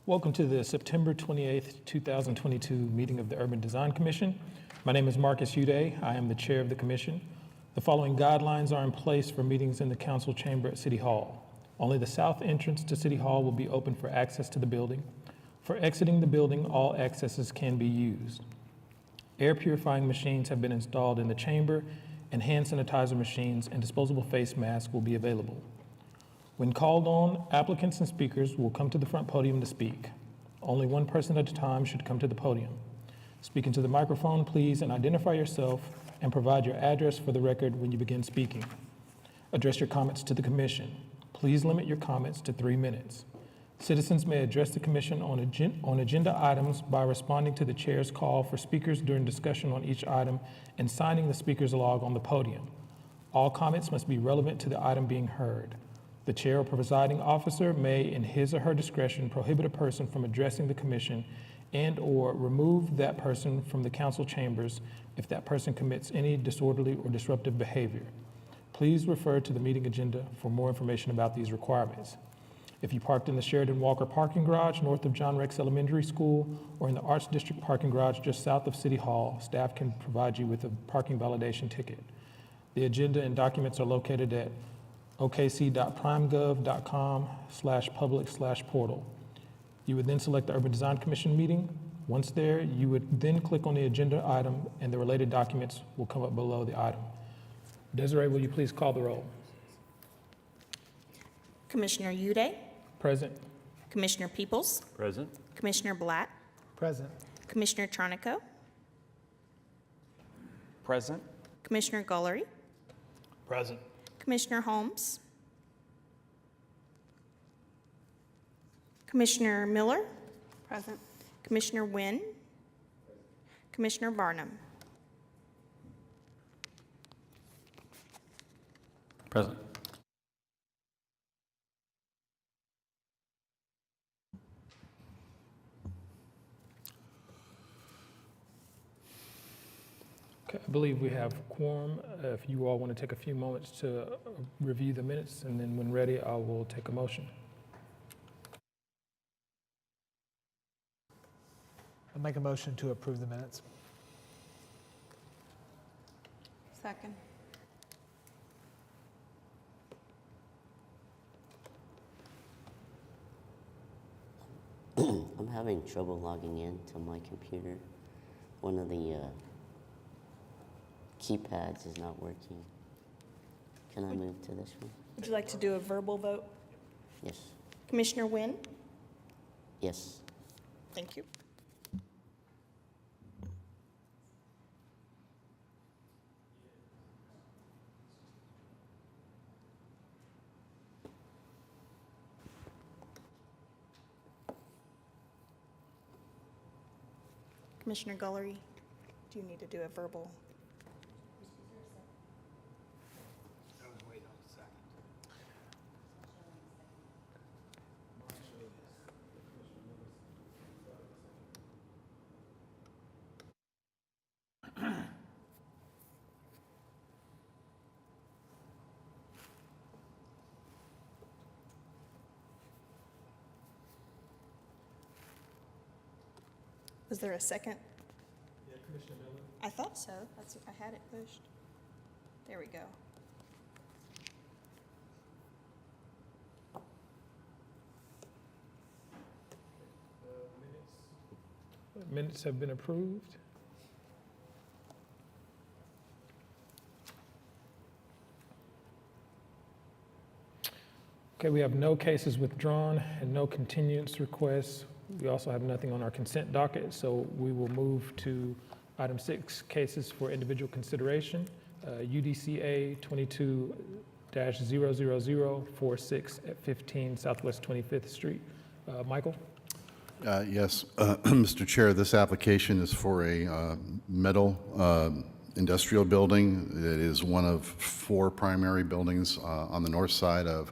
Welcome to the September 28th, 2022 meeting of the Urban Design Commission. My name is Marcus Udca. I am the chair of the commission. The following guidelines are in place for meetings in the council chamber at City Hall. Only the south entrance to City Hall will be open for access to the building. For exiting the building, all accesses can be used. Air purifying machines have been installed in the chamber, and hand sanitizer machines and disposable face masks will be available. When called on, applicants and speakers will come to the front podium to speak. Only one person at a time should come to the podium. Speak into the microphone, please, and identify yourself and provide your address for the record when you begin speaking. Address your comments to the commission. Please limit your comments to 3 minutes. Citizens may address the commission on agenda items by responding to the chair's call for speakers during discussion on each item and signing the speaker's log on the podium. All comments must be relevant to the item being heard. The chair or presiding officer may, in his or her discretion, prohibit a person from addressing the commission and/or remove that person from the council chambers if that person commits any disorderly or disruptive behavior. Please refer to the meeting agenda for more information about these requirements. If you parked in the Sheridan Walker parking garage north of John Rex Elementary School or in the Arts District parking garage just south of City Hall, staff can provide you with a parking validation ticket. The agenda and documents are located at okc.primegov.com/public/portal. You would then select the Urban Design Commission meeting. Once there, you would then click on the agenda item and the related documents will come up below the item. Desiree, will you please call the roll? Commissioner Udca, Present. Commissioner Peoples, Present. Commissioner Blatt, Present. Commissioner Charnico, Present. Commissioner Gullery, Present. Commissioner Holmes, Commissioner Miller, Present. Commissioner Wynn, Commissioner Barnum. Present. Okay, I believe we have quorum. If you all want to take a few moments to review the minutes, and then when ready, I will take a motion. I'll make a motion to approve the minutes. Second. I'm having trouble logging in to my computer. One of the keypads is not working. Can I move to this one? Would you like to do a verbal vote? Yes. Commissioner Wynn? Yes. Thank you. Commissioner Gullery, do you need to do a verbal? Was there a second? Yeah, Commissioner Miller. I thought so. I had it pushed. There we go. Minutes have been approved. Okay, we have no cases withdrawn and no continuance requests. We also have nothing on our consent docket, so we will move to item 6, cases for individual consideration. UDCA 22-00046 at 15 Southwest 25th Street. Michael? Yes, Mr. Chair, this application is for a metal industrial building. It is one of 4 primary buildings on the north side of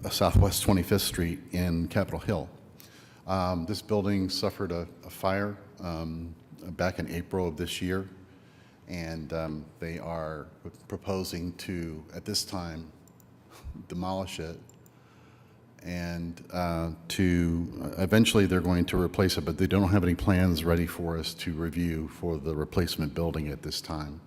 Southwest 25th Street in Capitol Hill. This building suffered a fire back in April of this year, and they are proposing to, at this time, demolish it and eventually they're going to replace it, but they don't have any plans ready for us to review for the replacement building at this time.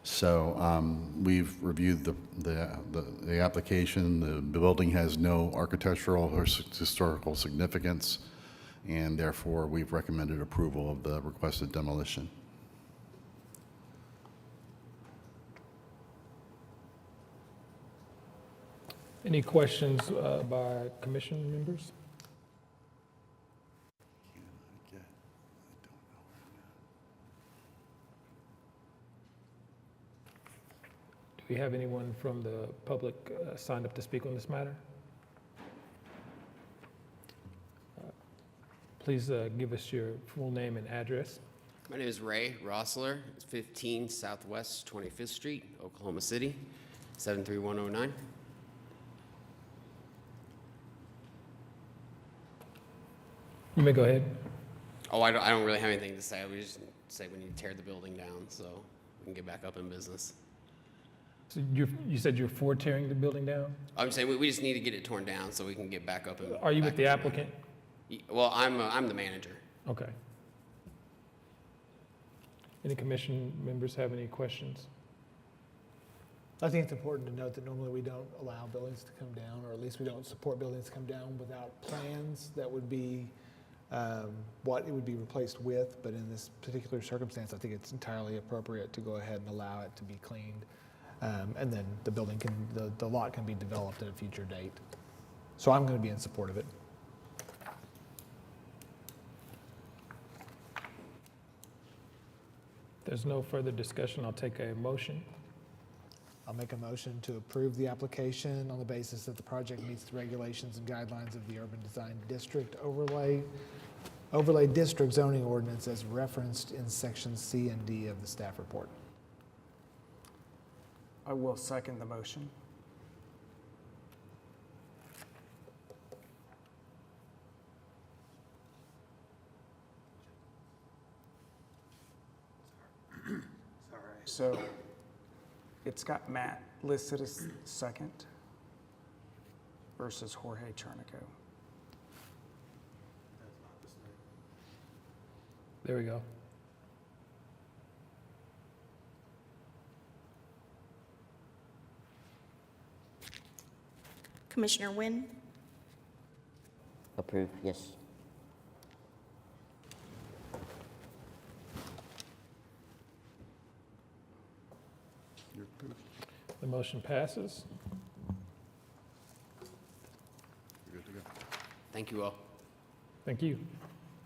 So we've reviewed the application. The building has no architectural or historical significance, and therefore we've recommended approval of the requested demolition. Any questions by commission members? Do we have anyone from the public signed up to speak on this matter? Please give us your full name and address. My name is Ray Rossler. It's 15 Southwest 25th Street, Oklahoma City, 73109. You may go ahead. Oh, I don't really have anything to say. We just say we need to tear the building down so we can get back up in business. So you said you're for tearing the building down? I'm saying we just need to get it torn down so we can get back up. Are you with the applicant? Well, I'm the manager. Okay. Any commission members have any questions? I think it's important to note that normally we don't allow buildings to come down, or at least we don't support buildings to come down without plans that would be what it would be replaced with. But in this particular circumstance, I think it's entirely appropriate to go ahead and allow it to be cleaned. And then the building the lot can be developed at a future date. So I'm going to be in support of it. There's no further discussion. I'll take a motion. I'll make a motion to approve the application on the basis that the project meets the regulations and guidelines of the Urban Design District Overlay District zoning ordinance as referenced in sections C and D of the staff report. I will second the motion. So it's got Matt listed as second versus Jorge Charnico. There we go. Commissioner Wynn, Approve, yes. The motion passes. You're good to go. Thank you all. Thank you.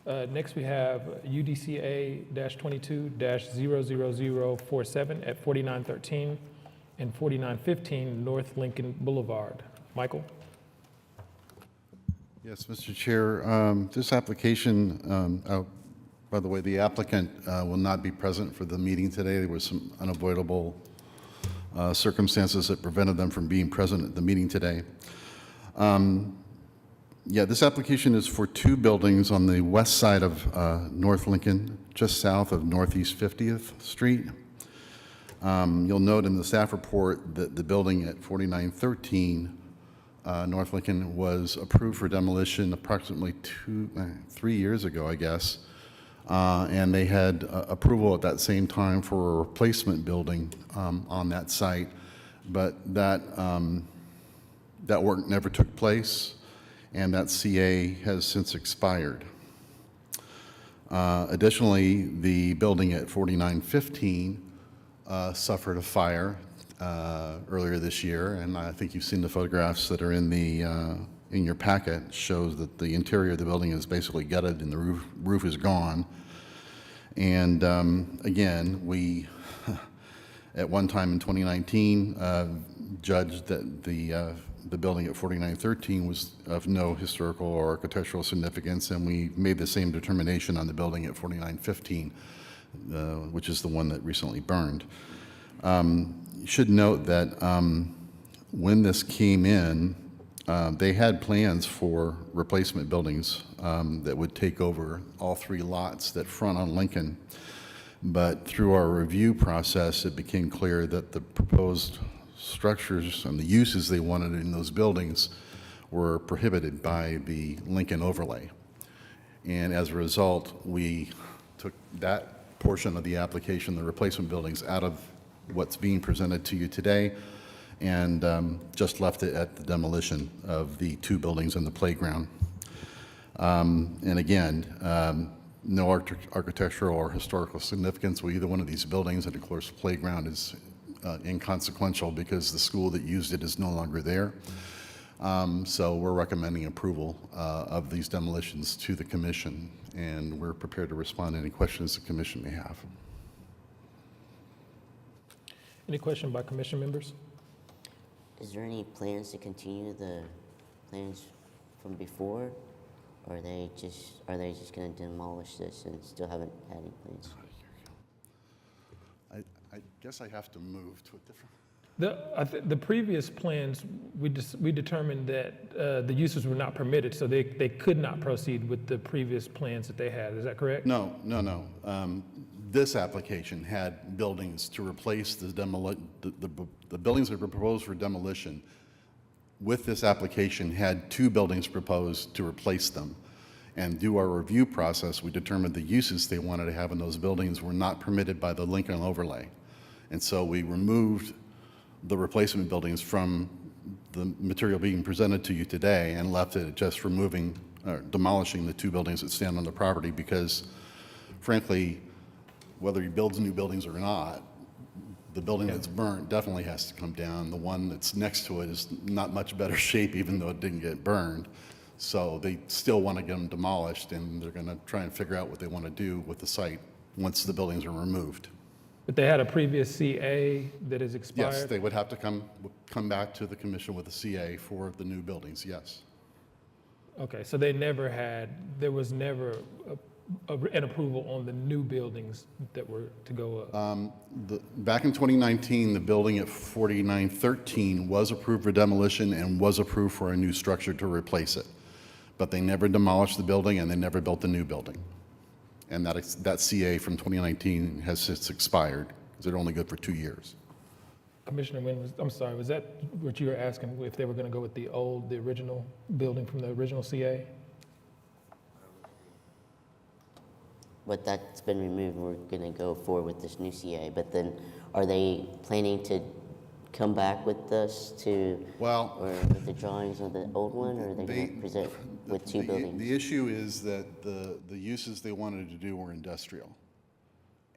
Next, we have UDCA-22-00047 at 4913 and 4915 North Lincoln Boulevard. Michael? Yes, Mr. Chair, this application, by the way, the applicant will not be present for the meeting today. There were some unavoidable circumstances that prevented them from being present at the meeting today. Yeah, this application is for two buildings on the west side of North Lincoln, just south of Northeast 50th Street. You'll note in the staff report that the building at 4913 North Lincoln was approved for demolition approximately 3 years ago, I guess. And they had approval at that same time for a replacement building on that site, but that work never took place, and that CA has since expired. Additionally, the building at 4915 suffered a fire earlier this year, and I think you've seen the photographs that are in your packet. Shows that the interior of the building is basically gutted and the roof is gone. And again, we at one time in 2019 judged that the building at 4913 was of no historical or architectural significance, and we made the same determination on the building at 4915, which is the one that recently burned. You should note that when this came in, they had plans for replacement buildings that would take over all three lots that front on Lincoln. But through our review process, it became clear that the proposed structures and the uses they wanted in those buildings were prohibited by the Lincoln overlay. And as a result, we took that portion of the application, the replacement buildings, out of what's being presented to you today, and just left it at the demolition of the 2 buildings and the playground. And again, no architectural or historical significance with either one of these buildings, and of course, the playground is inconsequential because the school that used it is no longer there. So we're recommending approval of these demolitions to the commission, and we're prepared to respond to any questions the commission may have. Any question by commission members? Is there any plans to continue the plans from before? Or are they just going to demolish this and still haven't had any plans? I guess I have to move to a different. The previous plans, we determined that the uses were not permitted, so they could not proceed with the previous plans that they had. Is that correct? No. This application had buildings to replace the buildings that were proposed for demolition. With this application, had 2 buildings proposed to replace them. And through our review process, we determined the uses they wanted to have in those buildings were not permitted by the Lincoln overlay. And so we removed the replacement buildings from the material being presented to you today and left it just demolishing the 2 buildings that stand on the property, because frankly, whether he builds new buildings or not, the building that's burnt definitely has to come down. The one that's next to it is not much better shape, even though it didn't get burned. So they still want to get them demolished, and they're going to try and figure out what they want to do with the site once the buildings are removed. But they had a previous CA that has expired? Yes, they would have to come back to the commission with a CA for the new buildings, yes. Okay, so there was never an approval on the new buildings that were to go up? Back in 2019, the building at 4913 was approved for demolition and was approved for a new structure to replace it. But they never demolished the building and they never built the new building. And that CA from 2019 has since expired because they're only good for 2 years. Commissioner Wynn, I'm sorry, was that what you were asking, if they were going to go with the original building from the original CA? But that's been removed, we're going to go forward with this new CA. But then, are they planning to come back with us or with the drawings of the old one, or are they going to present with 2 buildings? The issue is that the uses they wanted to do were industrial.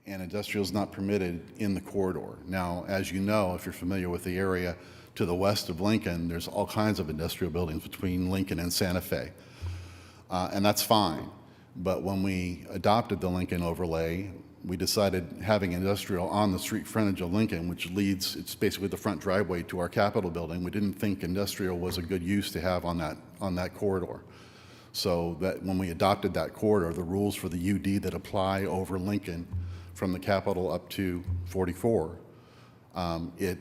And industrial is not permitted in the corridor. Now, as you know, if you're familiar with the area to the west of Lincoln, there's all kinds of industrial buildings between Lincoln and Santa Fe. And that's fine. But when we adopted the Lincoln overlay, we decided having industrial on the street frontage of Lincoln, which leads, it's basically the front driveway to our Capitol building. We didn't think industrial was a good use to have on that corridor. So that when we adopted that corridor, the rules for the UD that apply over Lincoln from the Capitol up to 44, it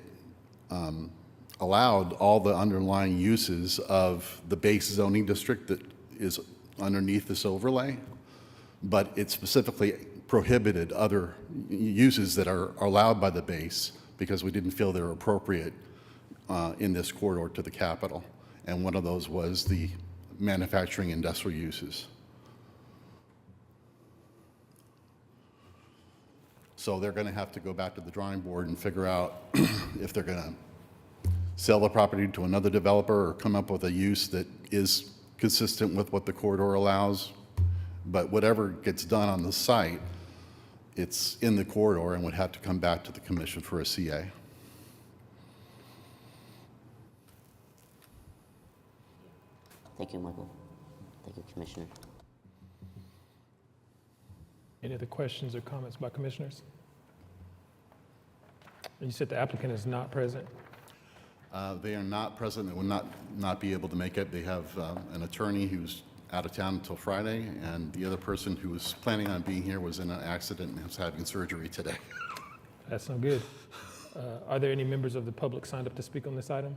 allowed all the underlying uses of the base zoning district that is underneath this overlay, but it specifically prohibited other uses that are allowed by the base because we didn't feel they were appropriate in this corridor to the Capitol. And one of those was the manufacturing industrial uses. So they're going to have to go back to the drawing board and figure out if they're going to sell the property to another developer or come up with a use that is consistent with what the corridor allows. But whatever gets done on the site, it's in the corridor and would have to come back to the commission for a CA. Thank you, Michael. Thank you, Commissioner. Any other questions or comments by commissioners? And you said the applicant is not present? They are not present. They will not be able to make it. They have an attorney who's out of town until Friday, and the other person who was planning on being here was in an accident and is having surgery today. That's no good. Are there any members of the public signed up to speak on this item?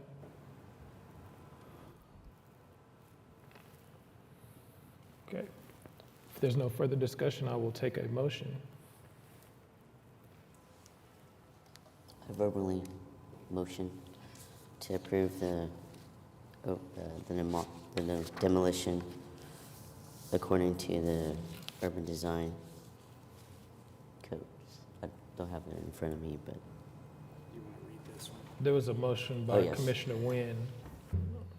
Okay. If there's no further discussion, I will take a motion. I verbally motion to approve the the demolition according to the urban design codes. I don't have it in front of me, but You want to read this one? There was a motion Oh, by yes. Commissioner Wynn.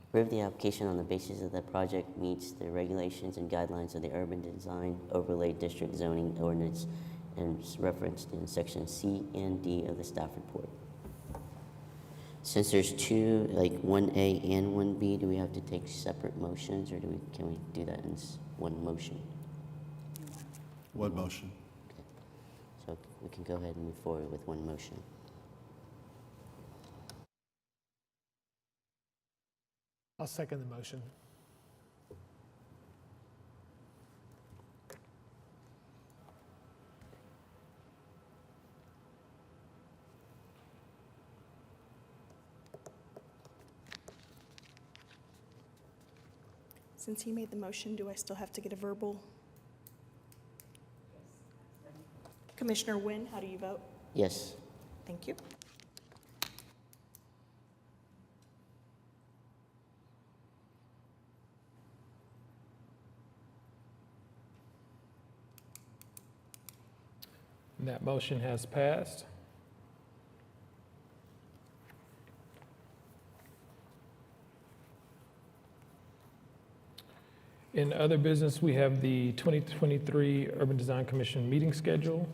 approve the application on the basis that the project meets the regulations and guidelines of the urban design overlay district zoning ordinance and is referenced in section C and D of the staff report. Since there's two, like 1A and 1B, do we have to take separate motions, or can we do that in one motion? What motion? So we can go ahead and move forward with one motion. I'll second the motion. Since he made the motion, do I still have to get a verbal? Commissioner Wynn, how do you vote? Yes. Thank you. And that motion has passed. In other business, we have the 2023 Urban Design Commission meeting schedule.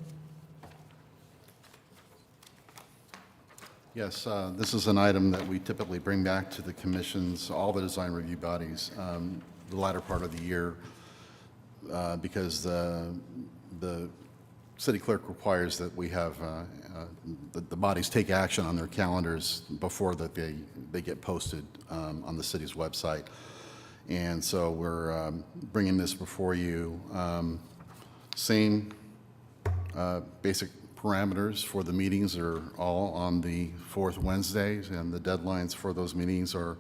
Yes, this is an item that we typically bring back to the commissions, all the design review bodies, the latter part of the year, because the city clerk requires that we have the bodies take action on their calendars before that they get posted on the city's website. And so we're bringing this before you. Same basic parameters for the meetings are all on the fourth Wednesdays, and the deadlines for those meetings are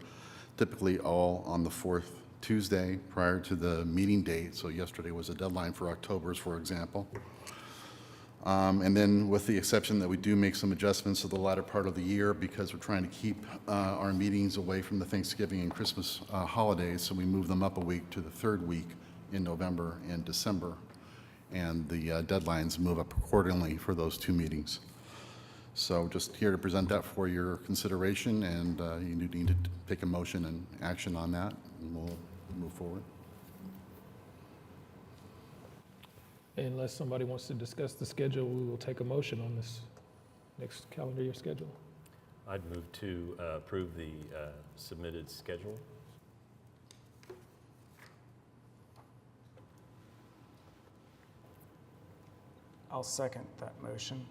typically all on the fourth Tuesday prior to the meeting date. So yesterday was a deadline for October's, for example. And then with the exception that we do make some adjustments to the latter part of the year because we're trying to keep our meetings away from the Thanksgiving and Christmas holidays, so we move them up a week to the third week in November and December. And the deadlines move up accordingly for those two meetings. So just here to present that for your consideration, and you need to take a motion and action on that, and we'll move forward. Unless somebody wants to discuss the schedule, we will take a motion on this next calendar year schedule. I'd move to approve the submitted schedule. I'll second that motion.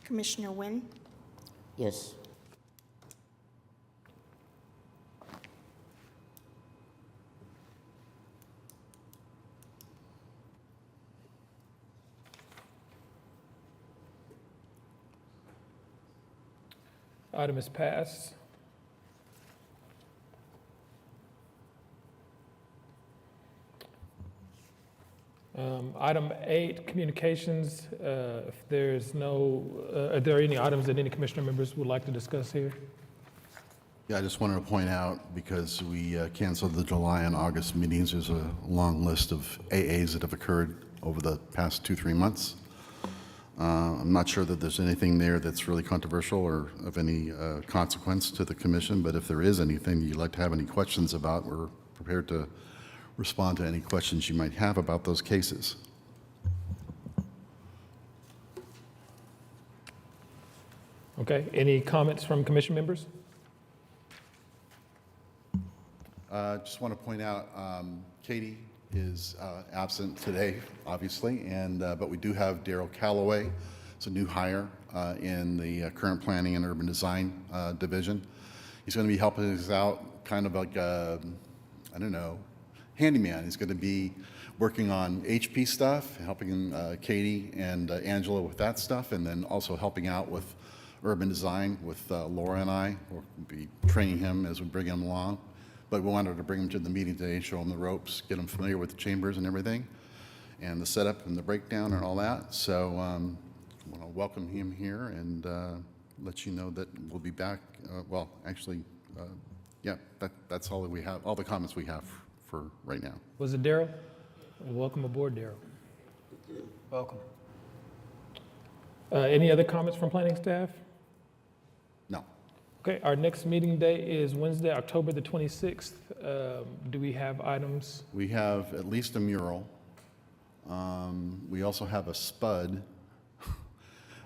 Commissioner Wynn, Yes. Item is passed. Item 8, communications. If there's no, are there any items that any commissioner members would like to discuss here? Yeah, I just wanted to point out, because we canceled the July and August meetings, there's a long list of AAs that have occurred over the past 2-3 months. I'm not sure that there's anything there that's really controversial or of any consequence to the commission, but if there is anything you'd like to have any questions about, we're prepared to respond to any questions you might have about those cases. Okay, any comments from commission members? Just want to point out, Katie is absent today, obviously, and but we do have Daryl Calloway. It's a new hire in the current planning and urban design division. He's going to be helping us out, kind of like I don't know, handyman. He's going to be working on HP stuff, helping Katie and Angela with that stuff, and then also helping out with urban design with Laura and I. We'll be training him as we bring him along. But we wanted to bring him to the meeting today, show him the ropes, get him familiar with the chambers and everything, and the setup and the breakdown and all that. So I want to welcome him here and let you know that we'll be back. Well, actually, yeah, that's all that we have, all the comments we have for right now. Was it Daryl? Welcome aboard, Daryl. Welcome. Any other comments from planning staff? No. Okay, our next meeting day is Wednesday, October the 26th. Do we have items? We have at least a mural. We also have a spud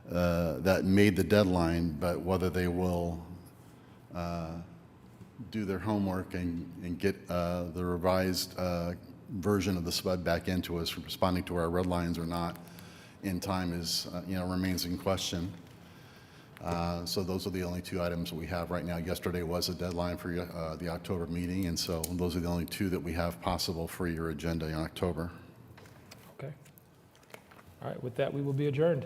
that made the deadline, but whether they will do their homework and get the revised version of the spud back into us, responding to our red lines or not in time is, remains in question. So those are the only two items that we have right now. Yesterday was a deadline for the October meeting, and so those are the only two that we have possible for your agenda in October. Okay. All right, with that, we will be adjourned.